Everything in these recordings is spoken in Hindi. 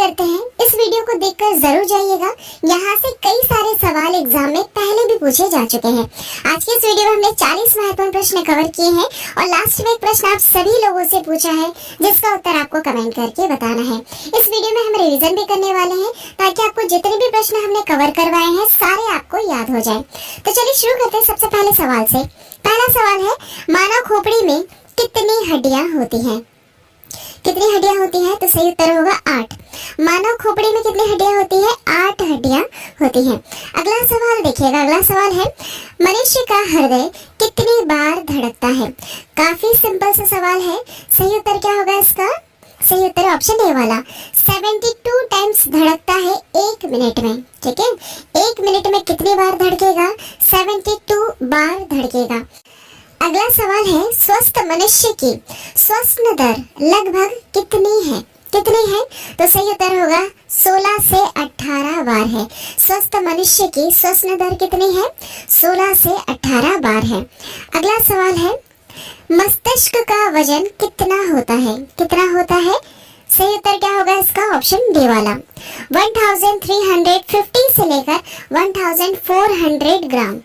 करते हैं, इस वीडियो को देखकर जरूर जाइएगा। यहाँ से कई सारे सवाल एग्जाम में पहले भी पूछे जा चुके हैं। आज की इस वीडियो में हमने 40 महत्वपूर्ण प्रश्न कवर किए हैं और लास्ट में एक प्रश्न आप सभी लोगों से पूछा है जिसका उत्तर आपको कमेंट करके बताना है। इस वीडियो में हम रिवीजन भी करने वाले हैं ताकि आपको जितने भी प्रश्न हमने कवर करवाए हैं सारे आपको याद हो जाए। तो चलिए शुरू करते हैं सबसे पहले सवाल से। पहला सवाल है, मानव खोपड़ी में कितनी हड्डियां होती हैं? कितनी हड्डियां होती हैं? तो सही उत्तर होगा 8। मानव खोपड़ी में कितनी हड्डियां होती है? 8 हड्डियां होती हैं। अगला सवाल देखिएगा। अगला सवाल है, मनुष्य का हृदय कितनी बार धड़कता है? काफी सिंपल सा सवाल है। सही उत्तर क्या होगा इसका? सही उत्तर ऑप्शन ए वाला, 72 टाइम्स धड़कता है 1 मिनट में। ठीक है, 1 मिनट में कितनी बार धड़केगा? 72 बार धड़केगा। अगला सवाल है, स्वस्थ मनुष्य की श्वसन दर लगभग कितनी है? कितनी है? तो सही उत्तर होगा 16 से 18 बार है। स्वस्थ मनुष्य की श्वसन दर कितनी है? 16 से 18 बार है। अगला सवाल है, मस्तिष्क का वजन कितना होता है? कितना होता है? सही उत्तर क्या होगा इसका? ऑप्शन डी वाला, 1350 से लेकर 1400 ग्राम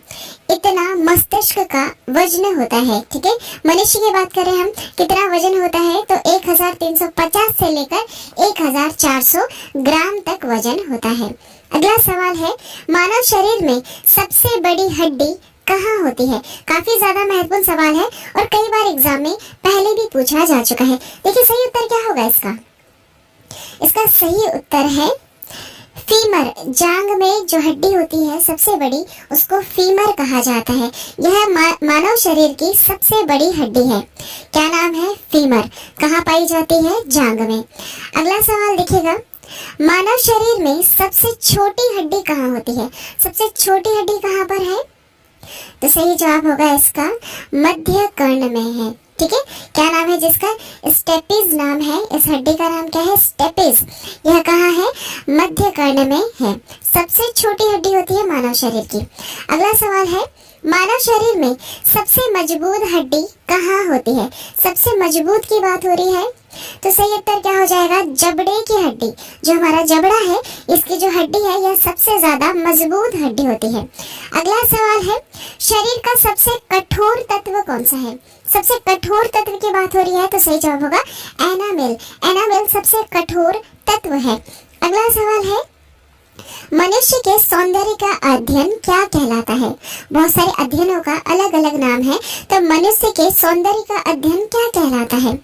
इतना मस्तिष्क का वजन होता है। ठीक है, मनुष्य की बात करें हम, कितना वजन होता है? तो 1350 से लेकर 1400 ग्राम तक वजन होता है। अगला सवाल है, मानव शरीर में सबसे बड़ी हड्डी कहाँ होती है? काफी ज्यादा महत्वपूर्ण सवाल है और कई बार एग्जाम में पहले भी पूछा जा चुका है। देखिए सही उत्तर क्या होगा इसका? इसका सही उत्तर है फीमर। जांग में जो हड्डी होती है सबसे बड़ी, उसको फीमर कहा जाता है। यह मानव शरीर की सबसे बड़ी हड्डी है। क्या नाम है? फीमर। कहाँ पाई जाती है? जांग में। अगला सवाल देखिएगा, मानव शरीर में सबसे छोटी हड्डी कहाँ होती है? सबसे छोटी हड्डी कहाँ पर है? तो सही जवाब होगा इसका मध्य कर्ण में है। ठीक है, क्या नाम है जिसका? स्टेपिस नाम है। इस हड्डी का नाम क्या है? स्टेपिस। यह कहाँ है? मध्य कर्ण में है। सबसे छोटी हड्डी होती है मानव शरीर की। अगला सवाल है, मानव शरीर में सबसे मजबूत हड्डी कहाँ होती है? सबसे मजबूत की बात हो रही है, तो सही उत्तर क्या हो जाएगा? जबड़े की हड्डी। जो हमारा जबड़ा है, इसकी जो हड्डी है यह सबसे ज्यादा मजबूत हड्डी होती है। अगला सवाल है, शरीर का सबसे कठोर तत्व कौन सा है? सबसे कठोर तत्व की बात हो रही है, तो सही जवाब होगा एनामेल। एनामेल सबसे कठोर तत्व है। अगला सवाल है, मनुष्य के सौंदर्य का अध्ययन क्या कहलाता है? बहुत सारे अध्ययनों का अलग अलग नाम है, तो मनुष्य के सौंदर्य का अध्ययन क्या कहलाता है?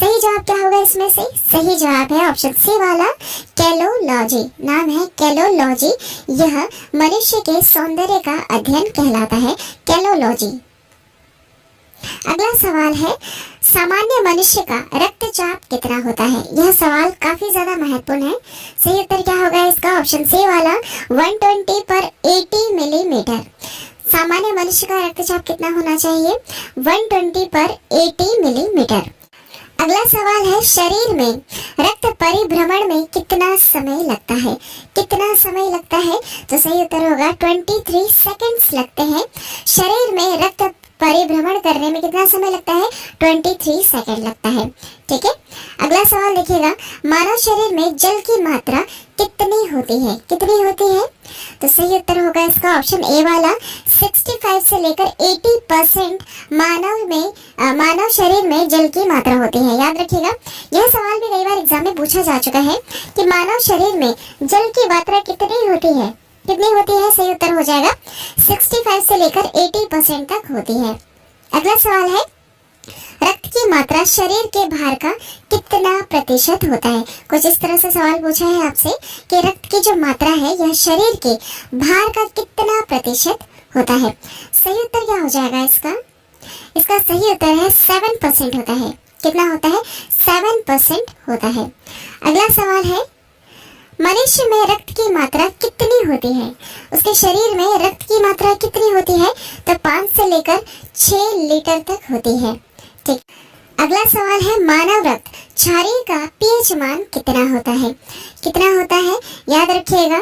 सही जवाब क्या होगा इसमें से? सही जवाब है ऑप्शन सी वाला, कैलोलॉजी। नाम है कैलोलॉजी। यह मनुष्य के सौंदर्य का अध्ययन कहलाता है, कैलोलॉजी। अगला सवाल है, सामान्य मनुष्य का रक्तचाप कितना होता है? यह सवाल काफी ज्यादा महत्वपूर्ण है। सही उत्तर क्या होगा इसका? ऑप्शन सी वाला, 120/80 मिलीमीटर। सामान्य मनुष्य का रक्तचाप कितना होना चाहिए? 120/80 मिलीमीटर। अगला सवाल है, शरीर में रक्त परिभ्रमण में कितना समय लगता है? कितना समय लगता है? तो सही उत्तर होगा 23 सेकंड्स लगते हैं। शरीर में रक्त परिभ्रमण करने में कितना समय लगता है? 23 सेकंड लगता है। ठीक है, अगला सवाल देखिएगा, मानव शरीर में जल की मात्रा कितनी होती है? कितनी होती है? तो सही उत्तर होगा इसका ऑप्शन ए वाला, 65 से लेकर 80% मानव शरीर में जल की मात्रा होती है। याद रखिएगा, यह सवाल भी कई बार एग्जाम में पूछा जा चुका है कि मानव शरीर में जल की मात्रा कितनी होती है? कितनी होती है? सही उत्तर हो जाएगा 65 से लेकर 80% तक होती है। अगला सवाल है, रक्त की मात्रा शरीर के भार का कितना प्रतिशत होता है? कुछ इस तरह से सवाल पूछा है आपसे कि रक्त की जो मात्रा है यह शरीर के भार का कितना प्रतिशत होता है? सही उत्तर क्या हो जाएगा इसका? इसका सही उत्तर है 7% होता है। कितना होता है? 7% होता है। अगला सवाल है, मनुष्य में रक्त की मात्रा कितनी होती है? उसके शरीर में रक्त की मात्रा कितनी होती है? तो 5 से लेकर 6 लीटर तक होती है। ठीक, अगला सवाल है, मानव रक्त क्षारीय का पीएच मान कितना होता है? कितना होता है? याद रखिएगा,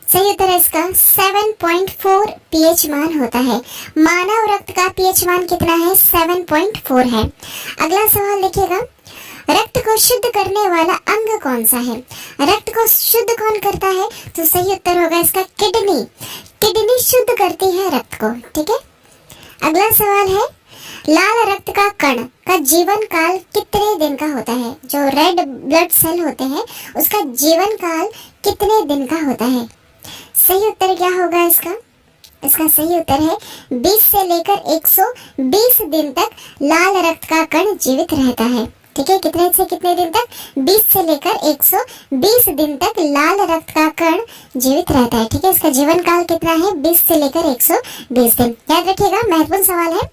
सही उत्तर है इसका 7.4 पीएच मान होता है। मानव रक्त का पीएच मान कितना है? 7.4 है। अगला सवाल देखिएगा, रक्त को शुद्ध करने वाला अंग कौन सा है? रक्त को शुद्ध कौन करता है? तो सही उत्तर होगा इसका किडनी। किडनी शुद्ध करती है रक्त को। ठीक है, अगला सवाल है, लाल रक्त का कण का जीवन काल कितने दिन का होता है? जो रेड ब्लड सेल होते हैं उसका जीवन काल कितने दिन का होता है? सही उत्तर क्या होगा इसका? इसका सही उत्तर है 20 से लेकर 120 दिन तक लाल रक्त का कण जीवित रहता है। ठीक है, कितने से कितने दिन तक? 20 से लेकर 120 दिन तक लाल रक्त का कण जीवित रहता है। ठीक है, इसका जीवन काल कितना है? 20 से लेकर 120 दिन। याद रखिएगा, महत्वपूर्ण सवाल है।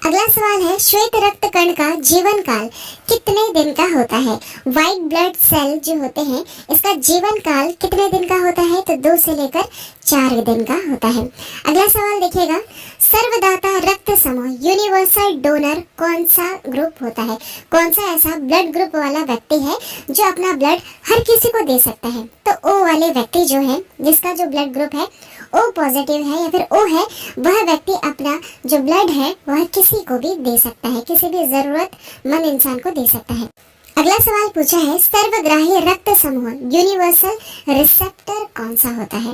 अगला सवाल है, श्वेत रक्त कण का जीवन काल कितने दिन का होता है? व्हाइट ब्लड सेल जो होते हैं इसका जीवन काल कितने दिन का होता है? तो 2 से लेकर 4 दिन का होता है। अगला सवाल देखिएगा, सर्वदाता रक्त समूह यूनिवर्सल डोनर कौन सा ग्रुप होता है? कौन सा ऐसा ब्लड ग्रुप वाला व्यक्ति है जो अपना ब्लड हर किसी को दे सकता है? तो ओ वाले व्यक्ति जो है, जिसका जो ब्लड ग्रुप है ओ पॉजिटिव है या फिर ओ है, वह व्यक्ति अपना जो ब्लड है वह किसी को भी दे सकता है, किसी भी जरूरतमंद इंसान को दे सकता है। अगला सवाल पूछा है, सर्वग्राही रक्त समूह यूनिवर्सल रिसेप्टर कौन सा होता है?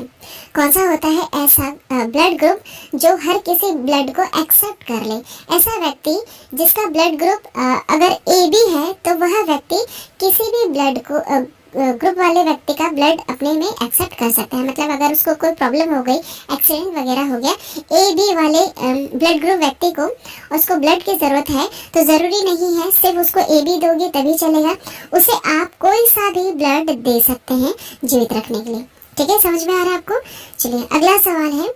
कौन सा होता है ऐसा ब्लड ग्रुप जो हर किसी ब्लड को एक्सेप्ट कर ले? ऐसा व्यक्ति जिसका ब्लड ग्रुप अगर ए बी है तो वह व्यक्ति किसी भी ब्लड को ग्रुप वाले व्यक्ति का ब्लड अपने में एक्सेप्ट कर सकता है। मतलब अगर उसको कोई प्रॉब्लम हो गई, एक्सीडेंट वगैरह हो गया, ए बी वाले ब्लड ग्रुप व्यक्ति को उसको ब्लड की जरूरत है, तो जरूरी नहीं है सिर्फ उसको ए बी दोगे तभी चलेगा, उसे आप कोई सा भी ब्लड दे सकते हैं जीवित रखने के लिए। ठीक है, समझ में आ रहा है आपको? चलिए अगला सवाल है,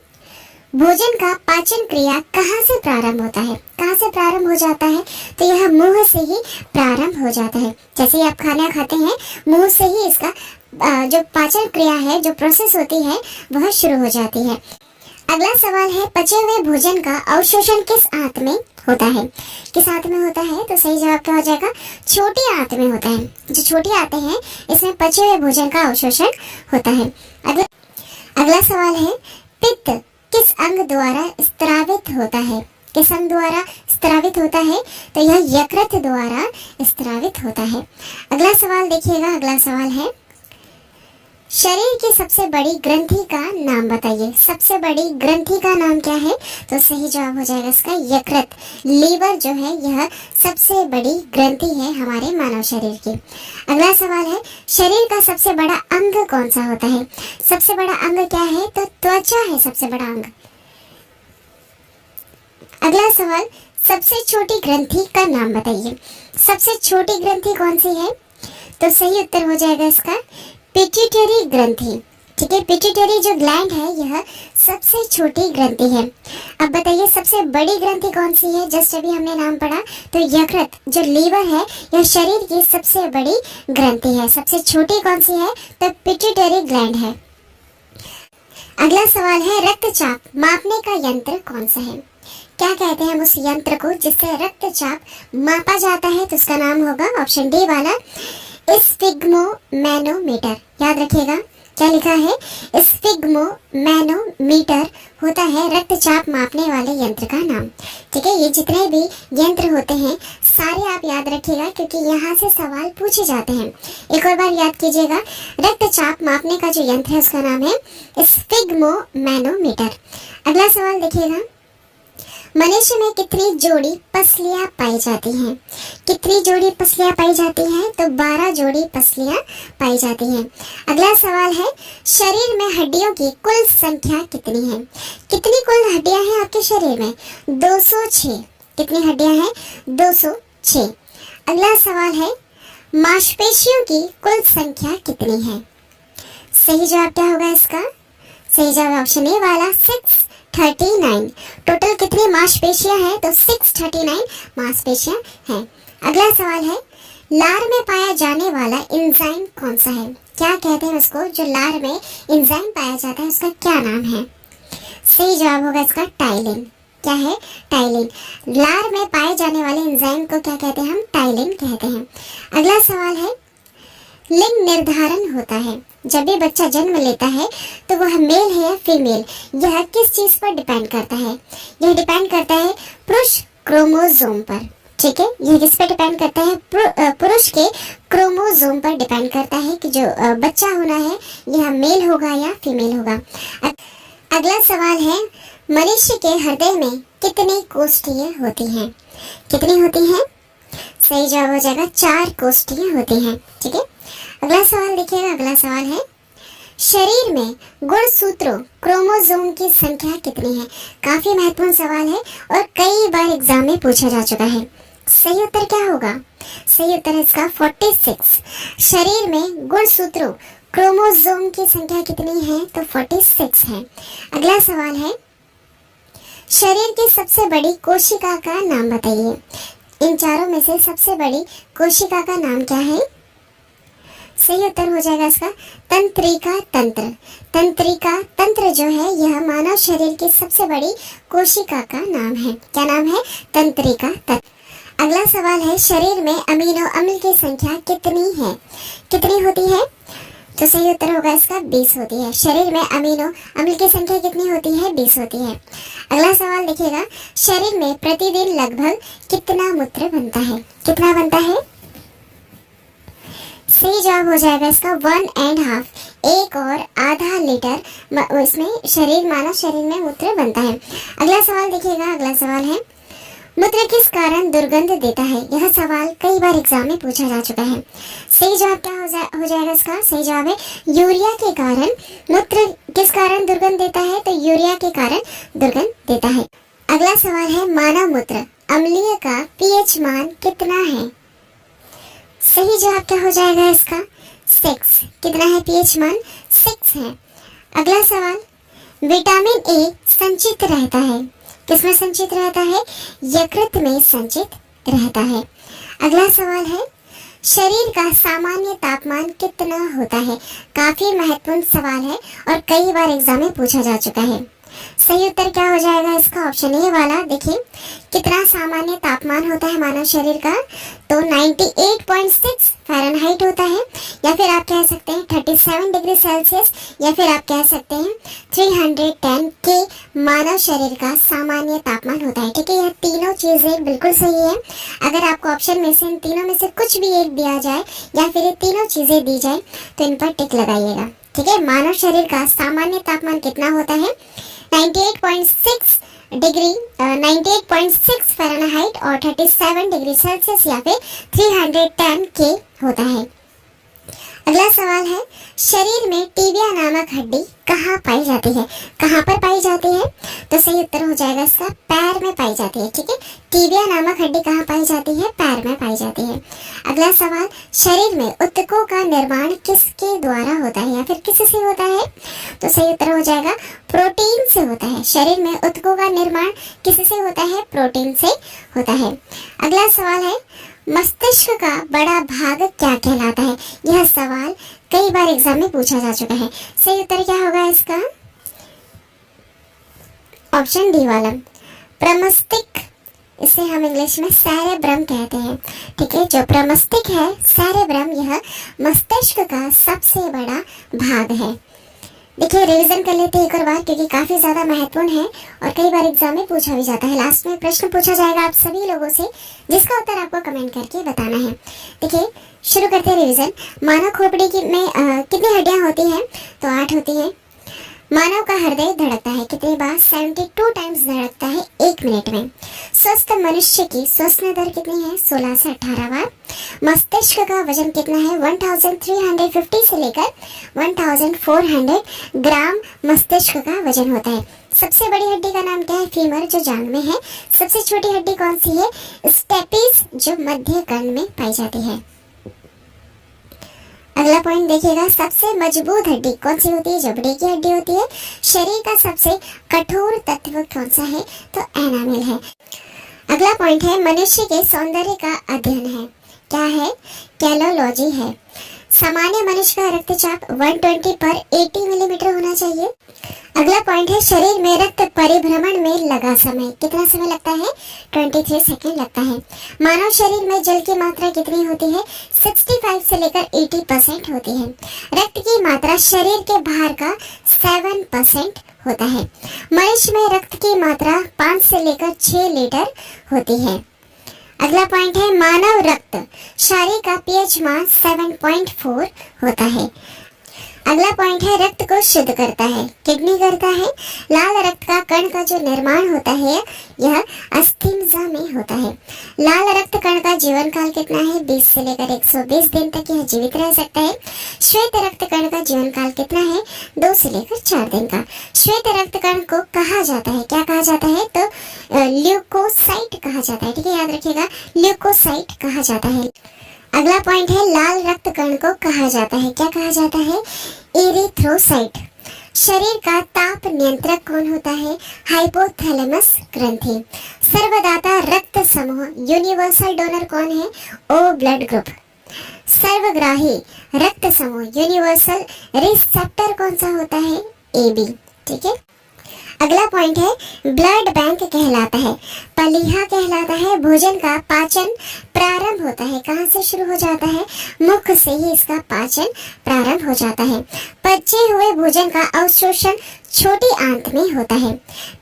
भोजन का पाचन क्रिया कहाँ से प्रारंभ होता है? कहाँ से प्रारंभ हो जाता है? तो यह मुंह से ही प्रारंभ हो जाता है। जैसे ही आप खाना खाते हैं, मुंह से ही इसका जो पाचन क्रिया है, जो प्रोसेस होती है, वह शुरू हो जाती है। अगला सवाल है, पचे हुए भोजन का अवशोषण किस आंत में होता है? किस आंत में होता है? तो सही जवाब क्या हो जाएगा? छोटी आंत में होता है। जो छोटी आंतें हैं इसमें पचे हुए भोजन का अवशोषण होता है। अगला सवाल है, पित्त किस अंग द्वारा स्त्रावित होता है? किस अंग द्वारा स्त्रावित होता है? तो यह यकृत द्वारा स्त्रावित होता है। अगला सवाल देखिएगा, अगला सवाल है, शरीर की सबसे बड़ी ग्रंथि का नाम बताइए। सबसे बड़ी ग्रंथि का नाम क्या है? तो सही जवाब हो जाएगा इसका यकृत। लीवर जो है यह सबसे बड़ी ग्रंथि है हमारे मानव शरीर की। अगला सवाल है, शरीर का सबसे बड़ा अंग कौन सा होता है? सबसे बड़ा अंग क्या है? तो त्वचा है सबसे बड़ा अंग। अगला सवाल, सबसे छोटी ग्रंथि का नाम बताइए। सबसे छोटी ग्रंथि कौन सी है? तो सही उत्तर हो जाएगा इसका पिट्यूटरी ग्रंथि। ठीक है, पिट्यूटरी जो ग्लैंड है यह सबसे छोटी ग्रंथि है। अब बताइए सबसे बड़ी ग्रंथि कौन सी है? जस्ट अभी हमने नाम पढ़ा, तो यकृत जो लीवर है यह शरीर की सबसे बड़ी ग्रंथि है। सबसे छोटी कौन सी है? तो पिट्यूटरी ग्लैंड है। अगला सवाल है, रक्तचाप मापने का यंत्र कौन सा है? क्या कहते हैं हम उस यंत्र को जिससे रक्तचाप मापा जाता है? तो उसका नाम होगा ऑप्शन डी वाला स्फिग्मोमैनोमीटर। याद रखिएगा, क्या लिखा है? स्फिग्मोमैनोमीटर होता है रक्तचाप मापने वाले यंत्र का नाम। ठीक है, ये जितने भी यंत्र होते हैं सारे आप याद रखिएगा क्योंकि यहाँ से सवाल पूछे जाते हैं। एक और बार याद कीजिएगा, रक्तचाप मापने का जो यंत्र है उसका नाम है स्फिग्मोमैनोमीटर। अगला सवाल देखिएगा, मनुष्य में कितनी जोड़ी पसलियां पाई जाती हैं? कितनी जोड़ी पसलियां पाई जाती हैं? तो 12 जोड़ी पसलियां पाई जाती हैं। अगला सवाल है, शरीर में हड्डियों की कुल संख्या कितनी है? कितनी कुल हड्डियां हैं आपके शरीर में? 206। कितनी हड्डियां हैं? 206। अगला सवाल है, मांसपेशियों की कुल संख्या कितनी है? सही जवाब क्या होगा इसका? सही जवाब ऑप्शन ए वाला 639। टोटल कितनी मांसपेशियां हैं? तो 639 मांसपेशियां हैं। अगला सवाल है, लार में पाया जाने वाला एंजाइम कौन सा है? क्या कहते हैं उसको जो लार में एंजाइम पाया जाता है, उसका क्या नाम है? सही जवाब होगा इसका टाइलिन। क्या है? टाइलिन। लार में पाए जाने वाले एंजाइम को क्या कहते हैं? हम टाइलिन कहते हैं। अगला सवाल है, लिंग निर्धारण होता है जब भी बच्चा जन्म लेता है तो वह मेल है या फीमेल, यह किस चीज पर डिपेंड करता है? यह डिपेंड करता है पुरुष क्रोमोसोम पर। ठीक है, यह किस पे डिपेंड करता है? पुरुष के क्रोमोसोम पर डिपेंड करता है कि जो बच्चा होना है यह मेल होगा या फीमेल होगा। अगला सवाल है, मनुष्य के हृदय में कितनी कोष्ठियां होती हैं? कितनी होती हैं? सही जवाब हो जाएगा 4 कोष्ठियां होती हैं। ठीक है, अगला सवाल देखिएगा। अगला सवाल है, शरीर में गुणसूत्रों क्रोमोसोम की संख्या कितनी है? काफी महत्वपूर्ण सवाल है और कई बार एग्जाम में पूछा जा चुका है। सही उत्तर क्या होगा? सही उत्तर है इसका 46। शरीर में गुणसूत्रों क्रोमोसोम की संख्या कितनी है? तो 46 है। अगला सवाल है, शरीर की सबसे बड़ी कोशिका का नाम बताइए। इन चारों में से सबसे बड़ी कोशिका का नाम क्या है? सही उत्तर हो जाएगा इसका तंत्रिका तंत्र। तंत्रिका तंत्र जो है यह मानव शरीर की सबसे बड़ी कोशिका का नाम है। क्या नाम है? तंत्रिका तंत्र। अगला सवाल है, शरीर में अमीनो अम्ल की संख्या कितनी है? कितनी होती है? तो सही उत्तर होगा इसका 20 होती है। शरीर में अमीनो अम्ल की संख्या कितनी होती है? 20 होती है। अगला सवाल देखिएगा, शरीर में प्रतिदिन लगभग कितना मूत्र बनता है? कितना बनता है? सही जवाब हो जाएगा इसका 1.5, 1 और आधा लीटर इसमें मानव शरीर में मूत्र बनता है। अगला सवाल देखिएगा। अगला सवाल है, मूत्र किस कारण दुर्गंध देता है? यह सवाल कई बार एग्जाम में पूछा जा चुका है। सही जवाब क्या हो जाएगा इसका? सही जवाब है यूरिया के कारण। मूत्र किस कारण दुर्गंध देता है? तो यूरिया के कारण दुर्गंध देता है। अगला सवाल है, मानव मूत्र अम्लीय का पीएच मान कितना है? सही जवाब क्या हो जाएगा इसका? 6। कितना है पीएच मान? 6 है। अगला सवाल, विटामिन ए संचित रहता है। किसमें संचित रहता है? यकृत में संचित रहता है। अगला सवाल है, शरीर का सामान्य तापमान कितना होता है? काफी महत्वपूर्ण सवाल है और कई बार एग्जाम में पूछा जा चुका है। सही उत्तर क्या हो जाएगा इसका? ऑप्शन ए वाला। देखिए, कितना सामान्य तापमान होता है मानव शरीर का? तो 98.6 फ़ारेनहाइट होता है, या फिर आप कह सकते हैं 37 डिग्री सेल्सियस, या फिर आप कह सकते हैं 310 के मानव शरीर का सामान्य तापमान होता है। ठीक है, यह तीनों चीजें बिल्कुल सही है। अगर आपको ऑप्शन में से इन तीनों में से कुछ भी एक दिया जाए या फिर ये तीनों चीजें दी जाए तो इन पर टिक लगाइएगा। ठीक है, मानव शरीर का सामान्य तापमान कितना होता है? 98.6 फ़ारेनहाइट और 37 डिग्री सेल्सियस या फिर 310 के होता है। अगला सवाल है, शरीर में टिबिया नामक हड्डी कहाँ पाई जाती है? कहाँ पर पाई जाती है? तो सही उत्तर हो जाएगा इसका पैर में पाई जाती है। ठीक है, टिबिया नामक हड्डी कहाँ पाई जाती है? पैर में पाई जाती है। अगला सवाल, शरीर में ऊतकों का निर्माण किसके द्वारा होता है या फिर किससे होता है? तो सही उत्तर हो जाएगा प्रोटीन से होता है। शरीर में ऊतकों का निर्माण किससे होता है? प्रोटीन से होता है। अगला सवाल है, मस्तिष्क का बड़ा भाग क्या कहलाता है? यह सवाल कई बार एग्जाम में पूछा जा चुका है। सही उत्तर क्या होगा इसका? ऑप्शन डी वाला, प्रमस्तिष्क। इसे हम इंग्लिश में सेरेब्रम कहते हैं। ठीक है, जो प्रमस्तिष्क है, सेरेब्रम, यह मस्तिष्क का सबसे बड़ा भाग है। देखिए, रिवीजन कर लेते हैं एक और बार, क्योंकि काफी ज्यादा महत्वपूर्ण है और कई बार एग्जाम में पूछा भी जाता है। लास्ट में प्रश्न पूछा जाएगा आप सभी लोगों से, जिसका उत्तर आपको कमेंट करके बताना है। देखिए, शुरू करते हैं रिवीजन। मानव खोपड़ी में कितनी हड्डियां होती हैं? तो 8 होती हैं। मानव का हृदय धड़कता है कितनी बार? 72 टाइम्स धड़कता है 1 मिनट में। स्वस्थ मनुष्य की श्वसन दर कितनी है? 16 से 18 बार। मस्तिष्क का वजन कितना है? 1350 से लेकर 1400 ग्राम मस्तिष्क का वजन होता है। सबसे बड़ी हड्डी का नाम क्या है? फीमर, जो जांघ में है। सबसे छोटी हड्डी कौन सी है? स्टेपिस, जो मध्य कर्ण में पाई जाती है। अगला पॉइंट देखिएगा, सबसे मजबूत हड्डी कौन सी होती है? जबड़े की हड्डी होती है। शरीर का सबसे कठोर तत्व कौन सा है? तो एनामिल है। अगला पॉइंट है, मनुष्य के सौंदर्य का अध्ययन है। क्या है? कैलोलॉजी है। सामान्य मनुष्य का रक्तचाप 120 पर 80 मिलीमीटर होना चाहिए। अगला पॉइंट है, शरीर में रक्त परिभ्रमण में लगा समय कितना समय लगता है? 23 सेकेंड लगता है। मानव शरीर में जल की मात्रा कितनी होती है? 65 से लेकर 80% होती है। रक्त की मात्रा शरीर के भार का 7% होता है। मनुष्य में रक्त की मात्रा 5 से लेकर 6 लीटर होती है। अगला पॉइंट है मानव रक्त शरीर का पीएच मान 7.4 होता है। अगला पॉइंट है रक्त को शुद्ध करता है, किडनी करता है। लाल रक्त का कण का जो निर्माण होता है यह अस्थिमज्जा में होता है। लाल रक्त कण का जीवन काल कितना है? 20 से लेकर 120 दिन तक यह जीवित रह सकता है। श्वेत रक्त कण का जीवन काल कितना है? 2 से लेकर 4 दिन का। श्वेत रक्त कण को कहा जाता है, क्या कहा जाता है? तो ल्यूकोसाइट कहा जाता है। ठीक है, याद रखिएगा, ल्यूकोसाइट कहा जाता है। अगला पॉइंट है लाल रक्त कण को कहा जाता है, क्या कहा जाता है? एरिथ्रोसाइट। शरीर का ताप नियंत्रक कौन होता है? हाइपोथैलेमस ग्रंथि। सर्वदाता रक्त समूह यूनिवर्सल डोनर कौन है? ओ ब्लड ग्रुप। सर्वग्राही रक्त समूह यूनिवर्सल रिसेप्टर कौन सा होता है? एबी। ठीक है, अगला पॉइंट है ब्लड बैंक कहलाता है, पलीहा कहलाता है। भोजन का पाचन प्रारंभ होता है, कहाँ से शुरू हो जाता है? मुख से ही इसका पाचन प्रारंभ हो जाता है। पचे हुए भोजन का अवशोषण छोटी आंत में होता है।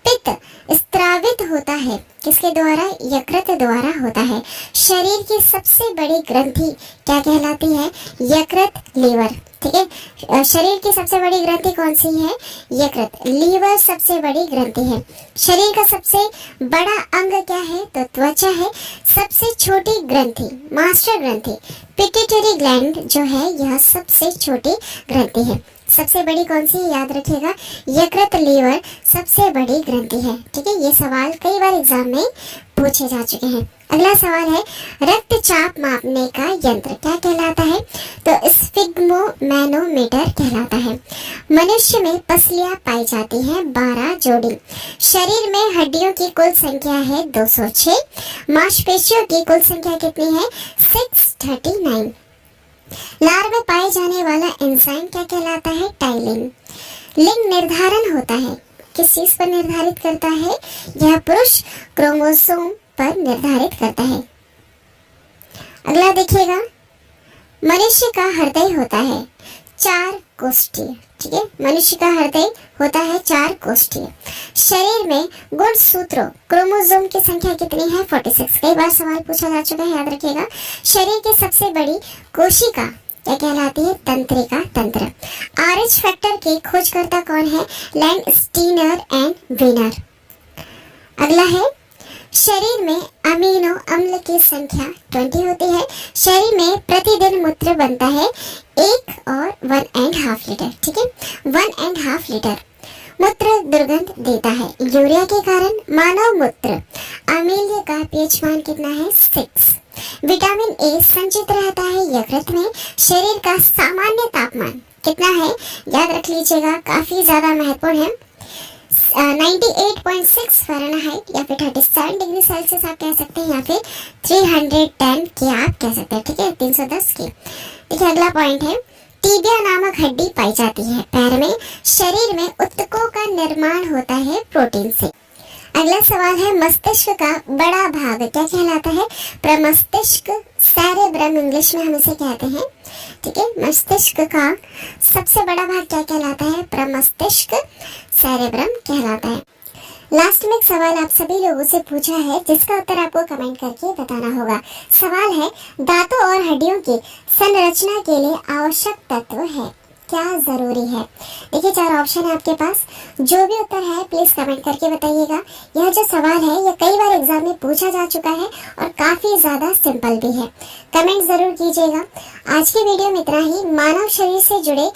पित्त स्त्रावित होता है, किसके द्वारा? यकृत द्वारा होता है। शरीर की सबसे बड़ी ग्रंथि क्या कहलाती है? यकृत लीवर। ठीक है, शरीर की सबसे बड़ी ग्रंथि कौन सी है? यकृत। लीवर सबसे बड़ी ग्रंथि है। शरीर का सबसे बड़ा अंग क्या है? तो त्वचा है। सबसे छोटी ग्रंथि मास्टर ग्रंथि पिट्यूटरी ग्लैंड जो है यह सबसे छोटी ग्रंथि है। सबसे बड़ी कौन सी है? याद रखिएगा, यकृत लीवर सबसे बड़ी ग्रंथि है। ठीक है, ये सवाल कई बार एग्जाम में पूछे जा चुके हैं। अगला सवाल है रक्तचाप मापने का यंत्र क्या कहलाता है? तो स्फिग्मोमैनोमीटर कहलाता है। मनुष्य में पसलियां पाई जाती हैं 12 जोड़ी। शरीर में हड्डियों की कुल संख्या है 206। मांसपेशियों की कुल संख्या कितनी है? 639। लार में पाए जाने वाला एंजाइम क्या कहलाता है? टाइलिन। लिंग निर्धारण होता है, किस चीज पर निर्धारित करता है? यह पुरुष क्रोमोसोम पर निर्धारित करता है। अगला देखिएगा, मनुष्य का हृदय होता है 4 कोष्ठीय। ठीक है, मनुष्य का हृदय होता है 4 कोष्ठीय। शरीर में गुणसूत्रों क्रोमोसोम की संख्या कितनी है? 46। कई बार सवाल पूछा जा चुका है, याद रखिएगा। शरीर की सबसे बड़ी कोशिका क्या कहलाती है? तंत्रिका तंत्र। आरएच फैक्टर के खोजकर्ता कौन है? लैंगस्टीनर एंड वीनर। अगला है शरीर में अमीनो अम्ल की संख्या 20 होती है। शरीर में प्रतिदिन मूत्र बनता है 1 और 1.5 लीटर। ठीक है, 1.5 लीटर। मूत्र दुर्गंध देता है यूरिया के कारण। मानव मूत्र अम्लीय का पीएच मान कितना है? 6। विटामिन ए संचित रहता है यकृत में। शरीर का सामान्य तापमान कितना है? याद रख लीजिएगा, काफी ज्यादा महत्वपूर्ण है। 98.6 फ़ारेनहाइट या फिर 37 डिग्री सेल्सियस आप कह सकते हैं, या फिर 310 के आप कह सकते हैं। ठीक है, 310 के। ठीक है, अगला पॉइंट है टीबिया नामक हड्डी पाई जाती है पैर में। शरीर में ऊतकों का निर्माण होता है प्रोटीन से। अगला सवाल है मस्तिष्क का बड़ा भाग क्या कहलाता है? प्रमस्तिष्क, सेरेब्रम इंग्लिश में हम इसे कहते हैं। ठीक है, मस्तिष्क का सबसे बड़ा भाग क्या कहलाता है? प्रमस्तिष्क, सेरेब्रम कहलाता है। लास्ट में एक सवाल आप सभी लोगों से पूछा है, जिसका उत्तर आपको कमेंट करके बताना होगा। सवाल है दांतों और हड्डियों की संरचना के लिए आवश्यक तत्व है क्या जरूरी है? देखिए 4 ऑप्शन है आपके पास, जो भी उत्तर है प्लीज कमेंट करके बताइएगा। यह जो सवाल है यह कई बार एग्जाम में पूछा जा चुका है और काफी ज्यादा सिंपल भी है। कमेंट जरूर कीजिएगा। आज की वीडियो में इतना ही। मानव शरीर से जुड़े